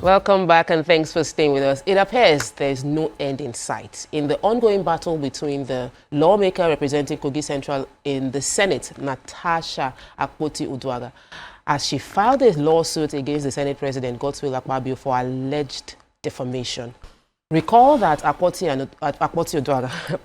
Welcome back and thanks for staying with us. It appears there is no end in sight in the ongoing battle between the lawmaker representing Kogi Central in the Senate, Natasha Akpabio, as she filed a lawsuit against the Senate President, Akpabio, for alleged defamation. Recall that Akpabio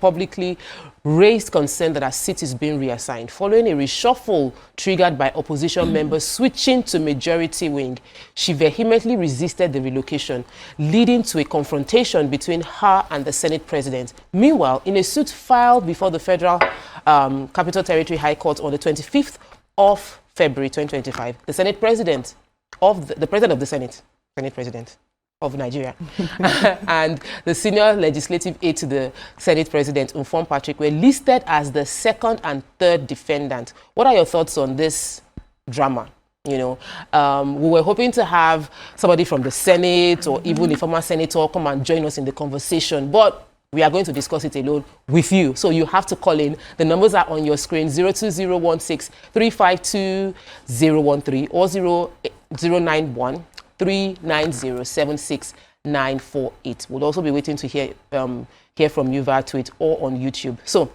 publicly raised concern that her seat is being reassigned following a reshuffle triggered by opposition members switching to majority wing. She vehemently resisted the relocation, leading to a confrontation between her and the Senate President. Meanwhile, in a suit filed before the Federal Capital Territory High Court on the 25th of February 2025, the Senate President of the President of the Senate President of Nigeria and the senior legislative aide to the Senate President, Patrick, were listed as the second and third defendant. What are your thoughts on this drama? You know, we were hoping to have somebody from the Senate or even a former senator come and join us in the conversation, but we are going to discuss it alone with you. So you have to call in. The numbers are on your screen: 02016-352-013 or 091-390-76948. We'll also be waiting to hear from you via tweet or on YouTube. So,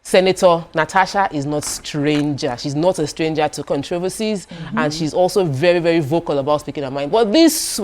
Senator Natasha is not stranger. She's not a stranger to controversies, and she's also very, very vocal about speaking her mind. But these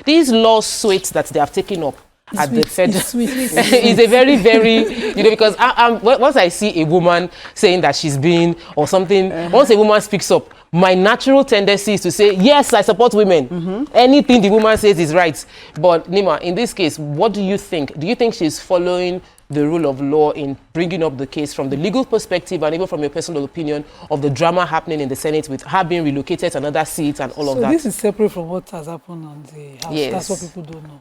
lawsuits that they have taken up at the federal is a very, very, you know, because once I see a woman saying that she's been or something, once a woman speaks up, my natural tendency is to say, yes, I support women. Anything the woman says is right. But Nima, in this case, what do you think? Do you think she's following the rule of law in bringing up the case from the legal perspective and even from your personal opinion of the drama happening in the Senate with her being relocated to another seat and all of that? So this is separate from what has happened on the House. Yes. That's what people don't know.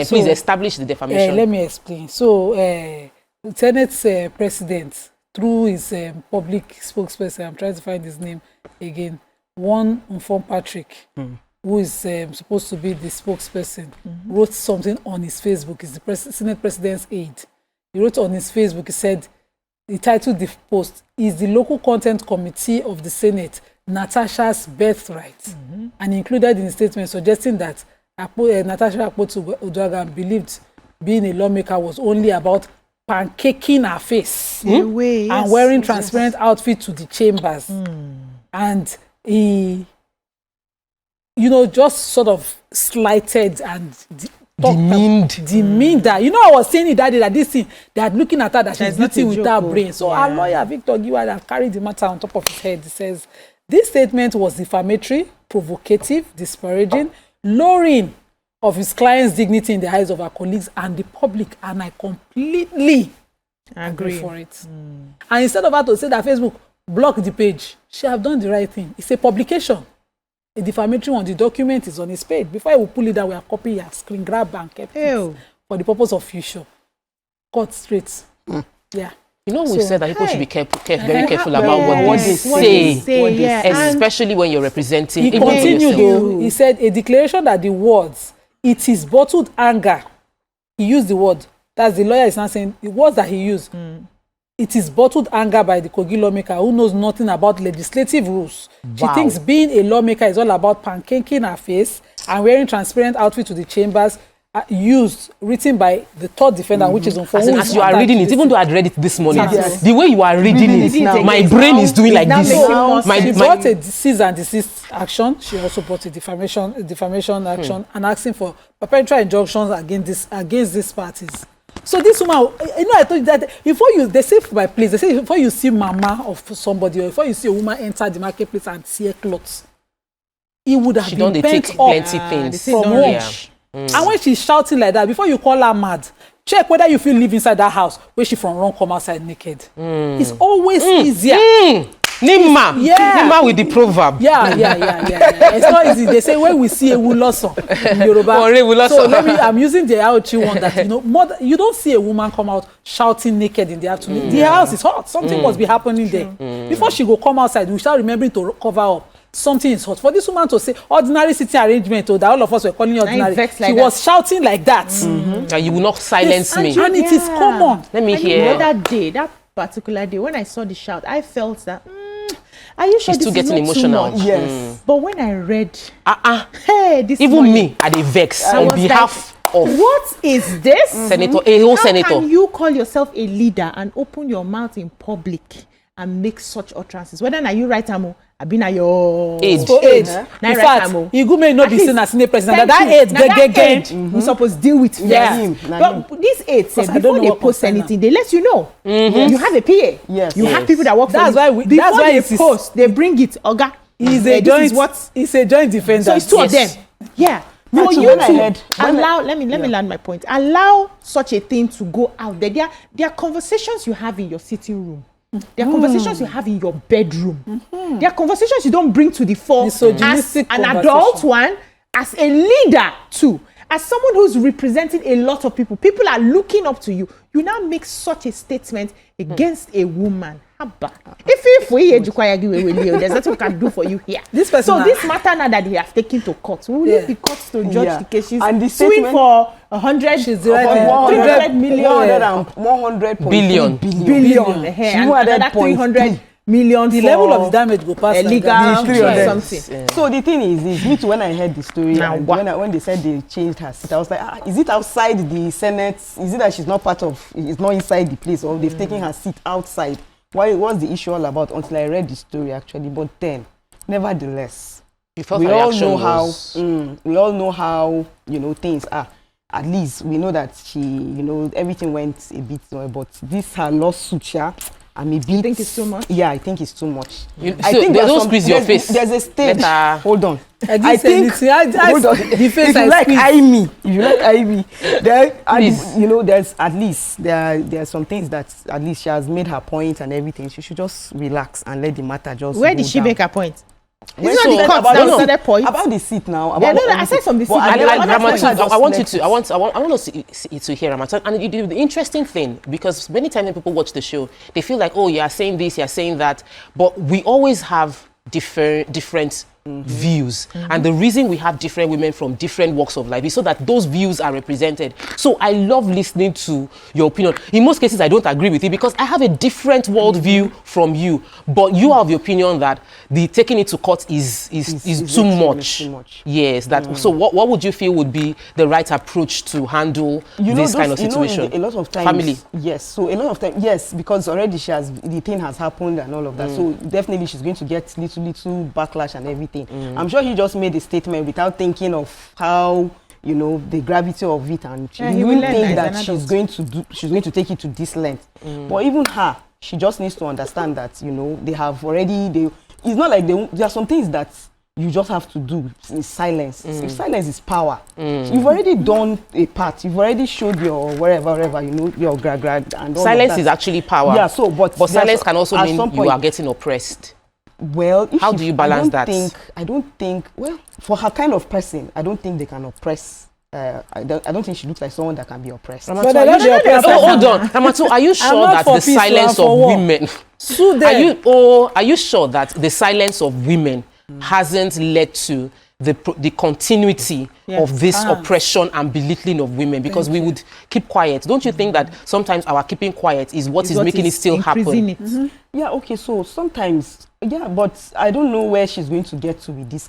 Please establish the defamation. Let me explain. So, the Senate's president, through his public spokesperson, I'm trying to find his name again, Patrick, who is supposed to be the spokesperson, wrote something on his Facebook. He's the Senate president's aide. He wrote on his Facebook, he said, he titled the post, "Is the local content committee of the Senate Natasha's birthright?" And included in the statement suggesting that Natasha Akpabio believed being a lawmaker was only about pancaking her face and wearing transparent outfit to the chambers. And he, you know, just sort of slighted and demeaned that. You know, I was saying that day that this thing, they are looking at her that she's guilty with her brain. So our lawyer, Victor Giwa, have carried the matter on top of his head. He says, this statement was defamatory, provocative, disparaging, lowering of his client's dignity in the eyes of our colleagues and the public, and I completely agree for it. And instead of her to say that Facebook block the page, she have done the right thing. It's a publication, a defamatory one. The document is on his page. Before I will pull it down, we are copying and screen grab and kept it for the purpose of future. Cut straight. Yeah. You know, we said that people should be very careful about what they say, especially when you're representing. He continued though. He said a declaration that the words, "It is bottled anger." He used the word. That's the lawyer is not saying the words that he used. It is bottled anger by the Kogi lawmaker who knows nothing about legislative rules. She thinks being a lawmaker is all about pancaking her face and wearing transparent outfit to the chambers. Written by the third defendant, which is on phone. As you are reading it, even though I read it this morning, the way you are reading it, my brain is doing like this. She brought a cease and desist action. She also brought a defamation action and asking for perpetual injunctions against these parties. So this woman, you know, I told you that they say by place, they say before you see mama of somebody or before you see a woman enter the marketplace and see a cloth, it would have been pent up plenty things from home. And when she's shouting like that, before you call her mad, check whether you feel live inside that house where she from wrong come outside naked. It's always easier. Nima with the proverb. Yeah. It's not easy. They say when we see a wuloso in Yoruba. So I'm using the Aochi one that, you know, you don't see a woman come out shouting naked in the afternoon. The house is hot. Something must be happening there. Before she go come outside, we start remembering to cover up. Something is hot. For this woman to say ordinary sitting arrangement, that all of us were calling ordinary, she was shouting like that. That you will not silence me. And it is common. Let me hear. That particular day, when I saw the shout, I felt that Are you sure she's still this is getting not too emotional. much? Yes. But when I read, Hey, this even morning, me, at the vex I on was behalf of what is this? Senator, a whole How senator. can you call yourself a leader and open your mouth in public and make such utterances? Whether na you right amo, I been at your Age. In fact, Igu may not be seen as senior president. That age, we supposed to deal with. Yeah. But this age, Because I don't before know they what post concern anything, they let you know. You have a PA. Yes. You have people that work for That's you. why we- Before that's why they it is- post, they bring it. Oga, He's this a joint. is what. He's a joint defender. So it's two of them. Yes. Yeah. Me For too, you when I to heard- allow, let me land my point. Allow such a thing to go out there. There are conversations you have in your sitting room. There are conversations you have in your bedroom. There are conversations you don't bring to the fore as Misogynistic an conversation. adult one, as a leader too. As someone who's representing a lot of people, people are looking up to you. You now make such a statement against a woman. Haba. If we there's nothing we can do for you here. This person so now- this matter now that they have taken to court, will it be court to judge the case? She's And the suing statement- for 100, She's the right 300 million. 100 Billion. billion. And another 300 million The for level of damage go pass like illegal that. 300. something. So the thing is me too, when I heard the story Now and what? when they said they changed her seat, I was like, is it outside the Senate? Is it that she's not part of, it's not inside the place, or they've taken her seat outside? What's the issue all about? Until I read the story actually. But then, nevertheless, You felt we her all reaction know how was- we all know how things are. At least we know that she, everything went a bit well, but this her lawsuit, I'm a bit. You think it's too much? Yeah, I think it's too much. So don't squeeze your face. There's a stage. Let her- Hold on. I didn't say anything. Hold on. The face If you I like squeeze. eye me, then Please. there's at least there are some things that at least she has made her point and everything. She should just relax and let the matter just. Where go did she down. make her point? When It's not she the said court about that the started seat- point. about the seat now. Yeah, About no, I everything. said from the But seat. at the I other like point, Ramatu, I just I want you let to, it. I want us to hear Ramatu. And the interesting thing, because many times when people watch the show, they feel like, oh, you are saying this, you are saying that, but we always have different views. And the reason we have different women from different walks of life is so that those views are represented. So I love listening to your opinion. In most cases, I don't agree with you because I have a different worldview from you. But you are of the opinion that the taking it to court is too much. Yes. So what would you feel would be the right approach to handle this kind of situation? A lot of times, family. Yes. So a lot of times, yes, because already the thing has happened and all of that. So definitely she's going to get little backlash and everything. I'm sure he just made a statement without thinking of how the gravity of it, and she he will didn't learn think as that an she's going to take it to this length. But even her, she just needs to understand that they have already it's not like there are some things that you just have to do in silence. Silence is power. You've already done a part. You've already showed your wherever your grad and all Silence of that. is actually power. Yeah. So, but silence can also at mean some you point, are getting oppressed. Well, how do you balance that? I don't think. Well, for her kind of person, I don't think they can oppress. I don't think she looks like someone that can be oppressed. But hold on, Ramatu, are you sure that the silence of women? Are you sure that the silence of women hasn't led to the continuity of this oppression and belittling of women? Because we would keep quiet. Don't you think that sometimes our keeping quiet is what is making it still happen? Yeah. Okay. So sometimes. Yeah, but I don't know where she's going to get to with this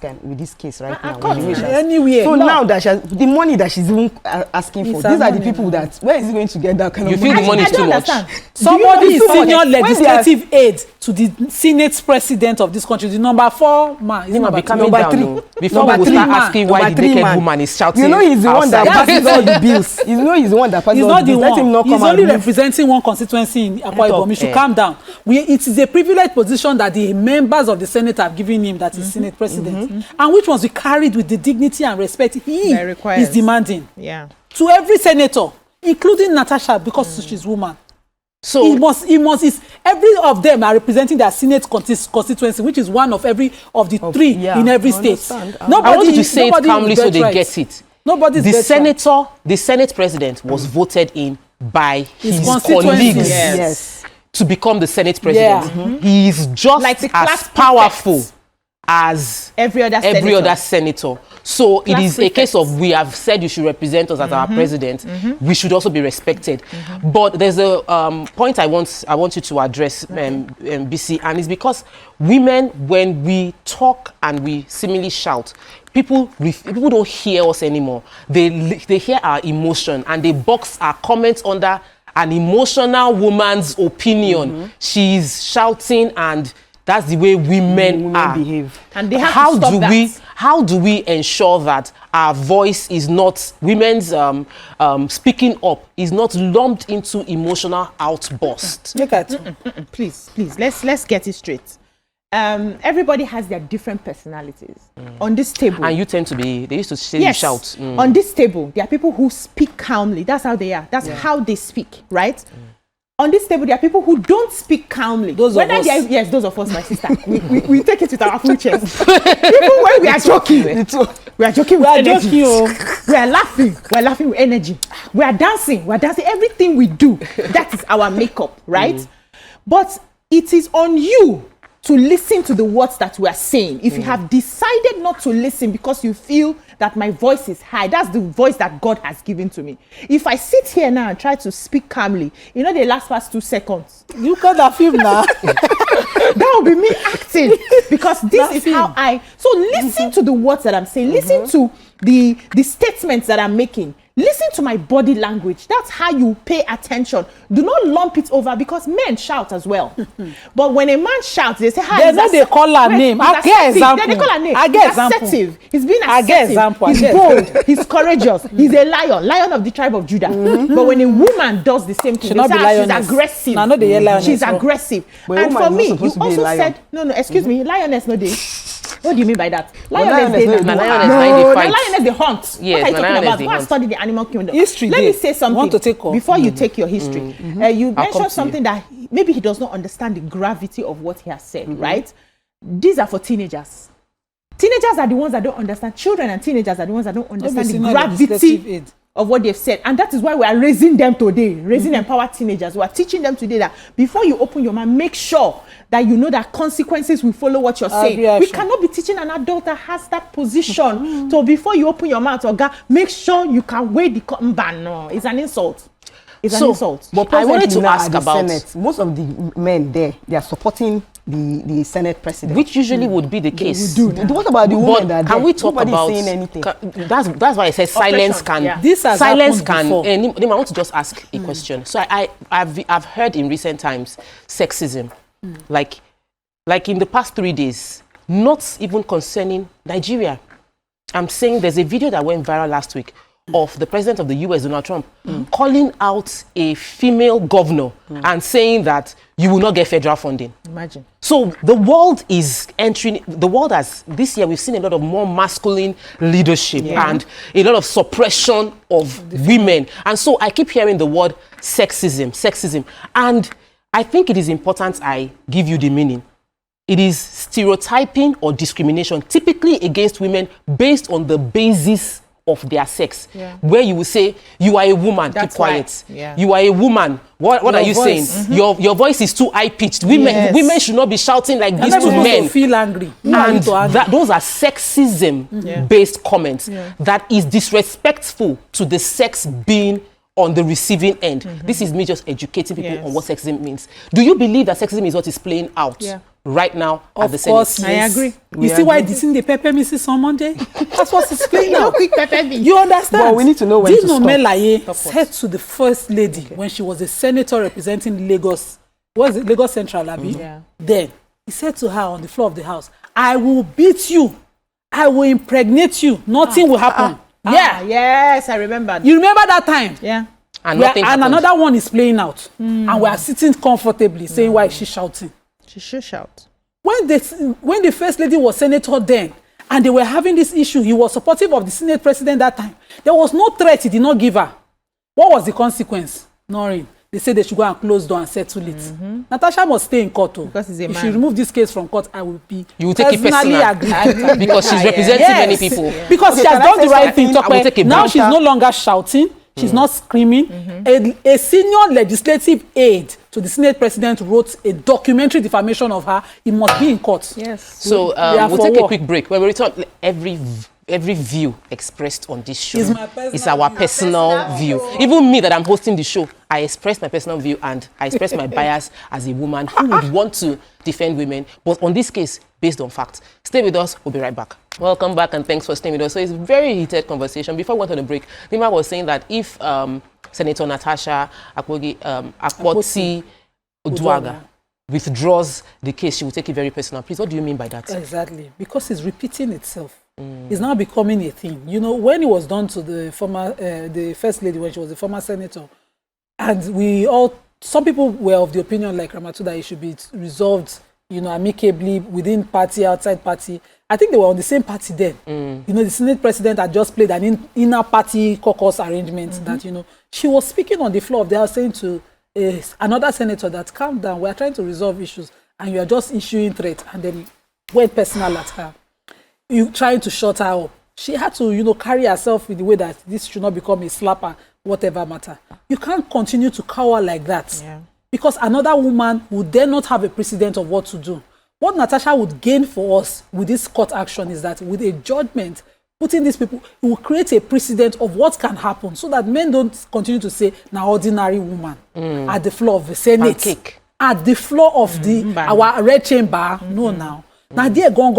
case right now. Anywhere. So now that the money that she's even asking for, these are the people that where is he going to get that kind of money? You feel the money is too much? Somebody is senior legislative aide to the Senate president of this country, the number 4 man. Is number 3? Before we start asking why the naked woman is shouting, he's the one that passes all the bills. He's the one that passes all the bills. Let him not come out. He's only representing one constituency in Akwa Ibom. You should calm down. It is a privileged position that the members of the Senate have given him, that is Senate president, and which ones we carried with the dignity and respect he is demanding to every senator, including Natasha, because she's woman. So he must every of them are representing their Senate constituency, which is one of every of the 3 in every state. I want you to say it calmly so they get it. The Senate president was voted in by his colleagues to become the Senate president. He is just like as powerful as every other senator. So Class it is a case of, we have said you should represent us as our president. We should also be respected. But there's a point I want you to address, BC, and it's because women, when we talk and we seemingly shout, people don't hear us anymore. They hear our emotion and they box our comments under an emotional woman's opinion. She's shouting, and that's the way women behave. And they have to stop that. How do we ensure that our voice is not, women's speaking up is not lumped into emotional outbursts? Look at Please, let's get it straight. Everybody has their different personalities. On this table, And you tend to be, they used to say you shout. On this table, there are people who speak calmly. That's how they are. That's how they speak, right? On this table, there are people who don't speak calmly. Those of us. Yes, those of us, my sister. we take it with our full chest. Even when we are joking, we are joking with energy. We are laughing with energy. We are dancing. Everything we do, that is our makeup, right? But it is on you to listen to the words that we are saying. If you have decided not to listen because you feel that my voice is high, that's the voice that God has given to me. If I sit here now and try to speak calmly, they last past 2 seconds. you got that film now. That will be me acting, because this is how so listen to the words that I'm saying. Listen to the statements that I'm making. Listen to my body language. That's how you pay attention. Do not lump it over, because men shout as well. But when a man shouts, they say, they call her name. I get example. They call her name. I get He's example. assertive. He's being assertive. I get example. He's bold. He's courageous. He's a lion of the tribe of Judah. But when a woman does the same thing, She not be lioness. she's aggressive. No, the lioness. She's aggressive. But And for me, you supposed to be a also lion. said, no, excuse me, lioness no day. What do you mean by that? lioness Lioness, no they dey lioness no, na dey fight. lioness they hunt. Yes, what are you talking lioness about? dey Go and hunt. study the animal kingdom. History Let dey. me say something Want to take off? before you take your history. You I'll come mentioned to something that maybe he does not understand the gravity of what he has said, right? These are for teenagers. Teenagers are the ones that don't understand. Children and teenagers are the ones that don't understand the gravity of what they've said. And that is why we are raising them today, raising empowered teenagers. We are teaching them today that before you open your mouth, make sure that you know that consequences will follow what you're saying. We cannot be teaching an adult that has that position. So before you open your mouth, make sure you can weigh the cotton ban. No, it's an insult. It's an insult. But I wanted to now ask at the about Senate, most of the men there, they are supporting the Senate president. which usually would be the case. What about the women that can we talk nobody's about saying anything? That's why I said silence can. Yeah. This has Silence happened can. before. I want to just ask a question. So I've heard in recent times sexism, like in the past 3 days, not even concerning Nigeria. I'm saying there's a video that went viral last week of the president of the US, Donald Trump, calling out a female governor and saying that you will not get federal funding. Imagine. So the world is entering, this year we've seen a lot of more masculine leadership and a lot of suppression of women. And so I keep hearing the word sexism. And I think it is important I give you the meaning. It is stereotyping or discrimination, typically against women based on the basis of their sex, where you will say, you are a woman, keep quiet. You are a woman. What are you saying? Your voice is too high-pitched. Women should not be shouting like this to men. Feel angry. And those are sexism-based comments that is disrespectful to the sex being on the receiving end. This is me just educating people on what sexism means. Do you believe that sexism is what is playing out right now at the Senate? Of course, I agree. You see why this thing they pepper me since on Monday? That's what it's playing out. You understand? But we need to know when to Dino stop. Melaye said to the first lady when she was a senator representing Lagos, was it Lagos Central, Abi? Then he said to her on the floor of the house, I will beat you. I will impregnate you. Nothing will happen. Yes, I remember. You remember that time? Yeah. And nothing and happened. another one is playing out. And we are sitting comfortably saying, why is she shouting? She should shout. When the first lady was senator then, and they were having this issue, he was supportive of the Senate president that time. There was no threat he did not give her. What was the consequence? Nothing. They said they should go and close door and settle it. Natasha must stay in court too. Because he's a if man. she remove this case from court, I will be You will take it personally personal. agree. Because she's representing many people. Because she has can I done say the right thing. something? I will take a Now break. she's no longer shouting. She's not screaming. A senior legislative aide So the Senate president wrote a documentary defamation of her. It must be in court. Yes. So we'll take a quick break. When we return, every view expressed on this show is our personal view. Even me that I'm hosting the show, I express my personal view and I express my bias as a woman who would want to defend women. But on this case, based on facts. Stay with us. We'll be right back. Welcome back and thanks for staying with us. So it's a very heated conversation. Before we went on the break, Nima was saying that if Senator Natasha Akpabio withdraws the case, she will take it very personal. Please, what do you mean by that? Exactly. Because it's repeating itself. It's now becoming a thing. You know, when it was done to the former, the first lady, when she was the former senator, and some people were of the opinion, like Ramatu, that it should be resolved, you know, amicably within party, outside party. I think they were on the same party then. You know, the Senate president had just played an inner party caucus arrangement that, you know, she was speaking on the floor of the House saying to another senator that, calm down, we are trying to resolve issues and you are just issuing threats, and then went personal at her. You trying to shut her up. She had to, you know, carry herself in the way that this should not become a slapper, whatever matter. You can't continue to cower like that. Yeah. Because another woman would then not have a precedent of what to do. What Natasha would gain for us with this court action is that with a judgment, putting these people, it will create a precedent of what can happen so that men don't continue to say, now ordinary woman at the floor of the Senate. Pancake. At the floor of our red chamber. No, now. Now, there, go,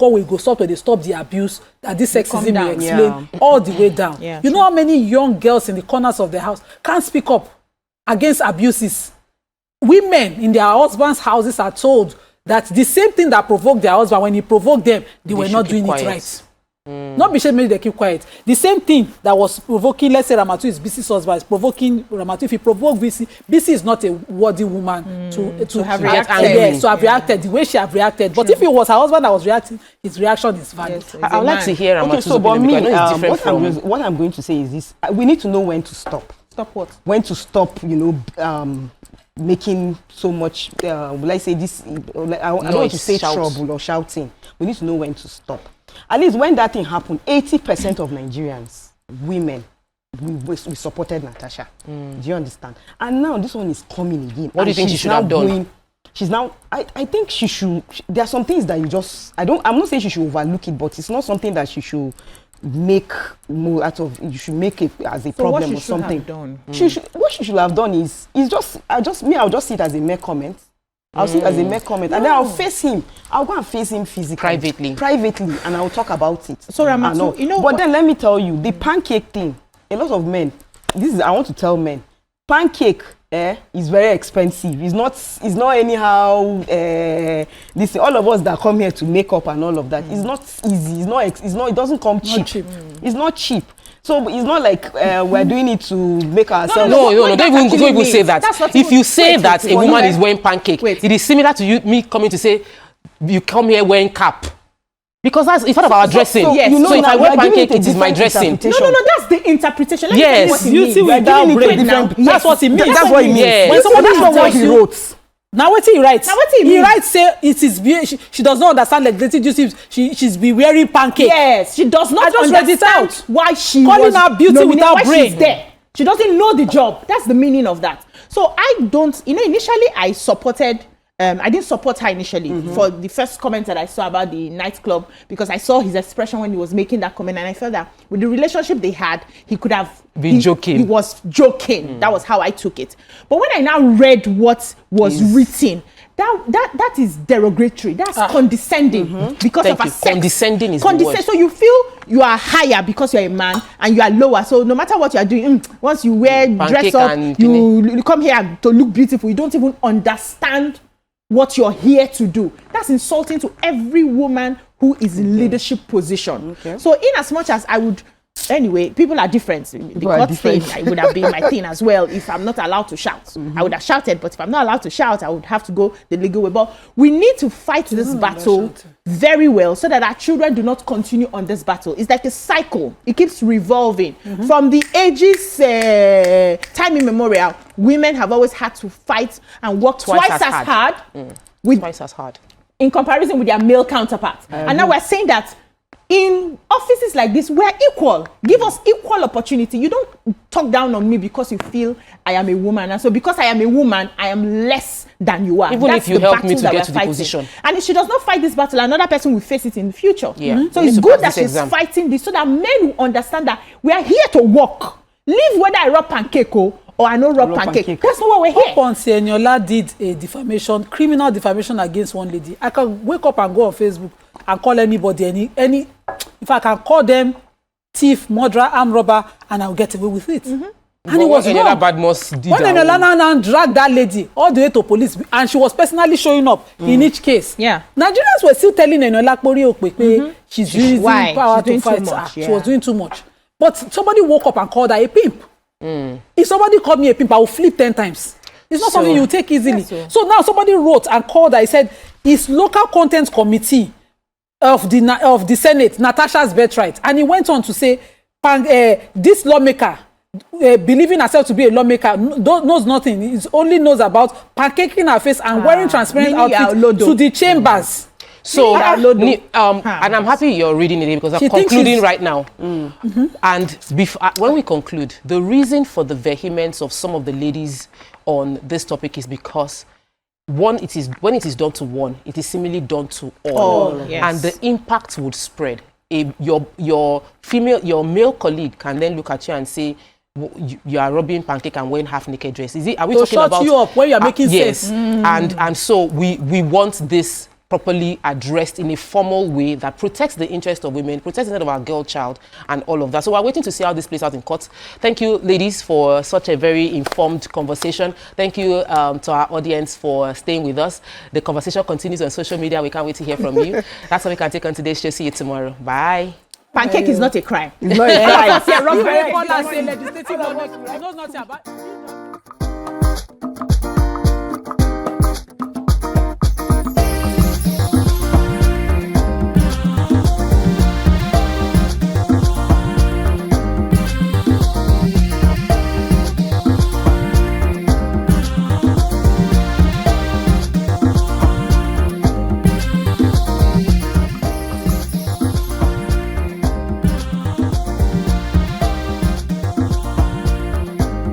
we go stop where they stop the abuse, that this sexism will explain all the way down. Yeah, you know how many young girls in the corners of the house can't speak up against abuses? Women in their husbands' houses are told that the same thing that provoked their husband, when he provoked them, they were not doing it right. Not be sure they keep quiet. The same thing that was provoking, let's say Ramatu is BC's husband, is provoking Ramatu. If he provoked BC, BC is not a worthy woman to have reacted. Yes, to have reacted the way she have reacted. But if it was her husband that was reacting, his reaction is valid. Yes, I would like to hear Ramatu. Okay, so but me, what I'm going to say is this: we need to know when to stop. Stop what? When to stop, you know, making so much. Will I say this? I don't want to say trouble or shouting. We need to know when to stop. At least when that thing happened, 80% of Nigerians, women, we supported Natasha. Do you understand? And now this one is coming again. What do you think she should have done? She's now, I think she should, there are some things that you just, I'm not saying she should overlook it, but it's not something that she should make more out of, you should make it as a problem or something. What she should have done is just, I'll just see it as a mere comment. I'll see it as a mere comment, and then I'll face him. I'll go and face him physically. Privately, and I'll talk about it. So Ramatu, you know. But then let me tell you, the pancake thing, a lot of men, I want to tell men, pancake is very expensive. It's not anyhow, all of us that come here to make up and all of that, it's not easy. It doesn't come cheap. It's not cheap. So it's not like we're doing it to make ourselves. No, don't even say that. If you say that a woman is wearing pancake, it is similar to me coming to say you come here wearing cap. Because it's part of our dressing. So if I wear pancake, it is my dressing. No, that's the interpretation. Yes, you see, without brain. That's what it means. That's what it means. When somebody that's what he wrote. Now what he writes? He writes say it is she does not understand legislative duties. She's be wearing pancake. Yes, she does not understand why she calling her beauty without brain. She's there. She doesn't know the job. That's the meaning of that. So I don't, initially I supported. I didn't support her initially for the first comment that I saw about the nightclub, because I saw his expression when he was making that comment, and I felt that with the relationship they had, he could have been joking. He was joking. That was how I took it. But when I now read what was written, that is derogatory. That's condescending because of her sex. Condescending is the word. So you feel you are higher because you're a man, and you are lower. So no matter what you are doing, once you wear dress up, you come here to look beautiful. You don't even understand what you're here to do. That's insulting to every woman who is in leadership position. So in as much as I would, anyway, people are different. The court thing would have been my thing as well. If I'm not allowed to shout, I would have shouted. But if I'm not allowed to shout, I would have to go the legal way. But we need to fight this battle very well so that our children do not continue on this battle. It's like a cycle. It keeps revolving. From the ages, time immemorial, women have always had to fight and work twice as hard. Twice as hard. In comparison with their male counterparts. And now we're saying that in offices like this, we're equal. Give us equal opportunity. You don't talk down on me because you feel I am a woman, and so because I am a woman, I am less than you are. Even That's if you the help me battle to that get we're to the fighting. position. And if she does not fight this battle, another person will face it in the future. Yeah. So We need it's to good pass that this she's exam. fighting this, so that men will understand that we are here to work. Leave whether I rub pancake or I no rub pancake. That's not what we're here. Once Eniola did a defamation, criminal defamation against one lady, I can wake up and go on Facebook and call anybody, any. If I can call them thief, murderer, armed robber, and I'll get away with it. And it was wrong. When Eniola now dragged that lady all the way to police, and she was personally showing up in each case. Yeah. Nigerians were still telling Eniola she's using power to fight her. She was doing too much. But somebody woke up and called her a pimp. If somebody called me a pimp, I will flip 10 times. It's not something you take easily. So now somebody wrote and called her. He said, "It's local content committee of the Senate, Natasha's birthright." And he went on to say, this lawmaker, believing herself to be a lawmaker, knows nothing. He only knows about pancaking her face and wearing transparent outfits to the chambers. So, and I'm happy you're reading it because I'm concluding right now. And when we conclude, the reason for the vehemence of some of the ladies on this topic is because when it is done to one, it is similarly done to all. And the impact would spread. Your male colleague can then look at you and say, you are rubbing pancake and wearing half naked dress. Are we talking about you up when you are making sense? And so we want this properly addressed in a formal way that protects the interest of women, protects the interest of our girl child, and all of that. So we're waiting to see how this plays out in court. Thank you, ladies, for such a very informed conversation. Thank you to our audience for staying with us. The conversation continues on social media. We can't wait to hear from you. That's all we can take on today's show. See you tomorrow. Bye. Pancake is not a crime. It's not a crime.